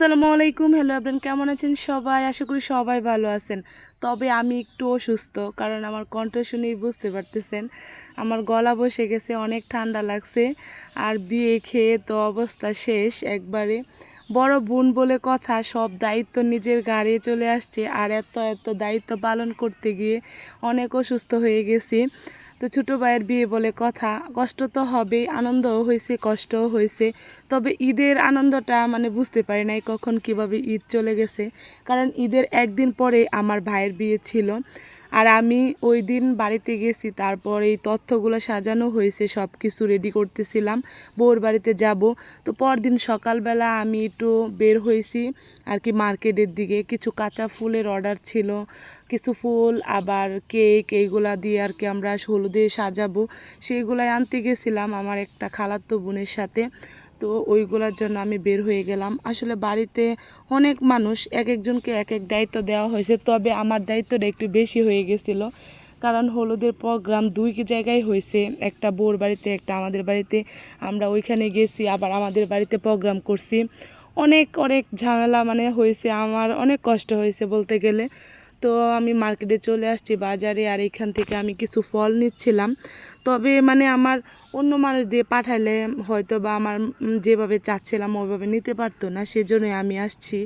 আসসালামু আলাইকুম। Hello everyone, কেমন আছেন সবাই? আশা করি সবাই ভালো আছেন। তবে আমি একটু অসুস্থ, কারণ আমার কণ্ঠ শুনেই বুঝতে পারতেছেন আমার গলা বসে গেছে, অনেক ঠান্ডা লাগছে। আর বিয়ে খেয়ে তো অবস্থা শেষ একবারে। বড় বোন বলে কথা, সব দায়িত্ব নিজের ঘাড়ে চলে আসছে, আর এত এত দায়িত্ব পালন করতে গিয়ে অনেক অসুস্থ হয়ে গেছি। তো ছোটো ভাইয়ের বিয়ে বলে কথা, কষ্ট তো হবেই, আনন্দও হয়েছে, কষ্টও হয়েছে। তবে ঈদের আনন্দটা বুঝতে পারি নাই কখন কিভাবে ঈদ চলে গেছে, কারণ ঈদের একদিন পরে আমার ভাইয়ের বিয়ে ছিল। আর আমি ওই দিন বাড়িতে গেছি, তারপর এই তথ্যগুলো সাজানো হয়েছে, সব কিছু রেডি করতেছিলাম, বউর বাড়িতে যাব। তো পরদিন সকালবেলা আমি একটু বের হয়েছি আর কি মার্কেটের দিকে, কিছু কাঁচা ফুলের অর্ডার ছিল, কিছু ফুল আবার কেক এইগুলা দিয়ে আর কি আমরা হলুদে সাজাবো, সেইগুলাই আনতে গেছিলাম আমার একটা খালাতো বোনের সাথে। তো ওইগুলোর জন্য আমি বের হয়ে গেলাম। আসলে বাড়িতে অনেক মানুষ, এক একজনকে এক এক দায়িত্ব দেওয়া হয়েছে, তবে আমার দায়িত্বটা একটু বেশি হয়ে গেছিলো, কারণ হলুদের প্রোগ্রাম দুই জায়গায় হয়েছে, একটা বউর বাড়িতে, একটা আমাদের বাড়িতে। আমরা ওইখানে গেছি, আবার আমাদের বাড়িতে প্রোগ্রাম করছি। অনেক অনেক ঝামেলা হয়েছে, আমার অনেক কষ্ট হয়েছে বলতে গেলে। তো আমি মার্কেটে চলে আসছি বাজারে, আর এখান থেকে আমি কিছু ফল নিচ্ছিলাম। তবে আমার অন্য মানুষ দিয়ে পাঠালে হয়তো বা আমার যেভাবে চাচ্ছিলাম ওইভাবে নিতে পারতো না, সেজন্যই আমি আসছি।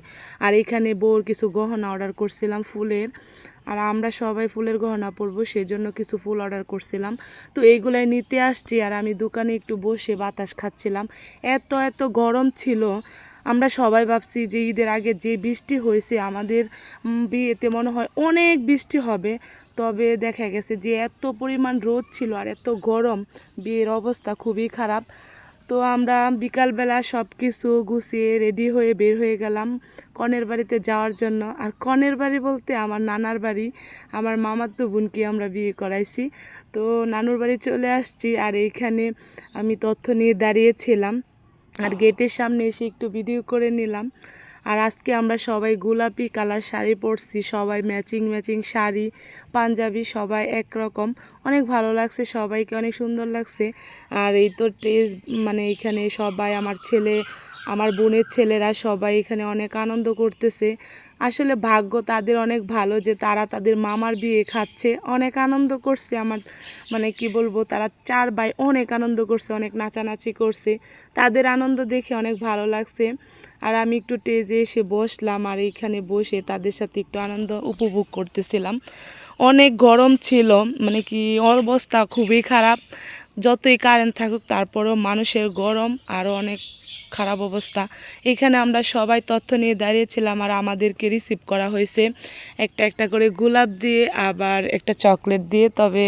আর এখানে বউর কিছু গহনা অর্ডার করছিলাম ফুলের, আর আমরা সবাই ফুলের গহনা পরবো, সেজন্য কিছু ফুল অর্ডার করছিলাম। তো এইগুলাই নিতে আসছি, আর আমি দোকানে একটু বসে বাতাস খাচ্ছিলাম। এত এত গরম ছিল, আমরা সবাই ভাবছি যে ঈদের আগে যে বৃষ্টি হয়েছে আমাদের বিয়েতে মনে হয় অনেক বৃষ্টি হবে, তবে দেখা গেছে যে এত পরিমাণ রোদ ছিল আর এত গরম, বিয়ের অবস্থা খুবই খারাপ। তো আমরা বিকালবেলা সব কিছু গুছিয়ে রেডি হয়ে বের হয়ে গেলাম কনের বাড়িতে যাওয়ার জন্য। আর কনের বাড়ি বলতে আমার নানার বাড়ি, আমার মামাতো বোনকে আমরা বিয়ে করাইছি। তো নানুর বাড়ি চলে আসছি, আর এইখানে আমি তথ্য নিয়ে দাঁড়িয়েছিলাম, আর গেটের সামনে এসে একটু ভিডিও করে নিলাম। আর আজকে আমরা সবাই গোলাপি কালার শাড়ি পরছি, সবাই ম্যাচিং ম্যাচিং শাড়ি, পাঞ্জাবি, সবাই একরকম। অনেক ভালো লাগছে, সবাইকে অনেক সুন্দর লাগছে। আর এই তো টেজ এখানে সবাই, আমার ছেলে, আমার বোনের ছেলেরা সবাই এখানে অনেক আনন্দ করতেছে। আসলে ভাগ্য তাদের অনেক ভালো যে তারা তাদের মামার বিয়ে খাচ্ছে, অনেক আনন্দ করছে। আমার কি বলবো, তারা চার ভাই অনেক আনন্দ করছে, অনেক নাচানাচি করছে, তাদের আনন্দ দেখে অনেক ভালো লাগছে। আর আমি একটু টেজে এসে বসলাম, আর এইখানে বসে তাদের সাথে একটু আনন্দ উপভোগ করতেছিলাম। অনেক গরম ছিল, অবস্থা খুবই খারাপ। যতই কারেন্ট থাকুক তারপরেও মানুষের গরম আরও অনেক খারাপ অবস্থা। এখানে আমরা সবাই তথ্য নিয়ে দাঁড়িয়েছিলাম, আর আমাদেরকে রিসিভ করা হয়েছে একটা একটা করে গোলাপ দিয়ে, আবার একটা চকলেট দিয়ে। তবে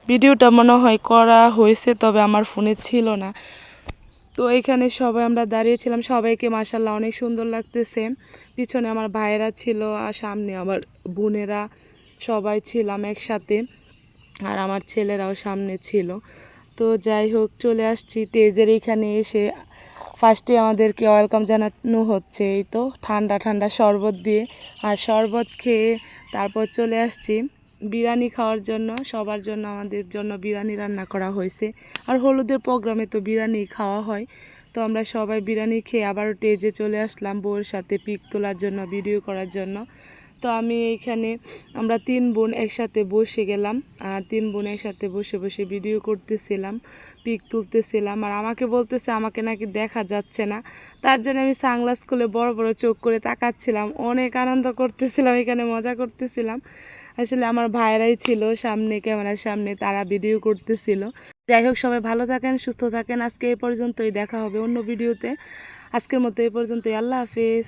ভিডিওটা মনে হয় করা হয়েছে, তবে আমার ফোনে ছিল না। তো এখানে সবাই আমরা দাঁড়িয়েছিলাম, সবাইকে মাশাআল্লাহ অনেক সুন্দর লাগতেছে। পিছনে আমার ভাইয়েরা ছিল, আর সামনে আমার বোনেরা, সবাই ছিলাম একসাথে, আর আমার ছেলেরাও সামনে ছিল। তো যাই হোক, চলে আসছি স্টেজের এখানে এসে। ফার্স্টে আমাদেরকে ওয়েলকাম জানানো হচ্ছে এই তো ঠান্ডা ঠান্ডা শরবত দিয়ে, আর শরবত খেয়ে তারপর চলে আসছি বিরিয়ানি খাওয়ার জন্য। সবার জন্য, আমাদের জন্য বিরিয়ানি রান্না করা হয়েছে, আর হলুদের প্রোগ্রামে তো বিরিয়ানি খাওয়া হয়। তো আমরা সবাই বিরিয়ানি খেয়ে আবার স্টেজে চলে আসলাম বউয়ের সাথে পিক তোলার জন্য, ভিডিও করার জন্য। তো আমি এইখানে, আমরা তিন বোন একসাথে বসে গেলাম, আর তিন বোন একসাথে বসে বসে ভিডিও করতেছিলাম, পিক তুলতেছিলাম। আর আমাকে বলতেছে আমাকে নাকি দেখা যাচ্ছে না, তার জন্য আমি সানগ্লাস খুলে বড় বড় চোখ করে তাকাচ্ছিলাম, অনেক আনন্দ করতেছিলাম, এখানে মজা করতেছিলাম। আসলে আমার ভাইয়েরাই ছিল সামনে, ক্যামেরার সামনে, তারা ভিডিও করতেছিল। যাই হোক, সবাই ভালো থাকেন, সুস্থ থাকেন। আজকে এই পর্যন্তই, দেখা হবে অন্য ভিডিওতে। আজকের মতো এই পর্যন্তই, আল্লাহ হাফেজ।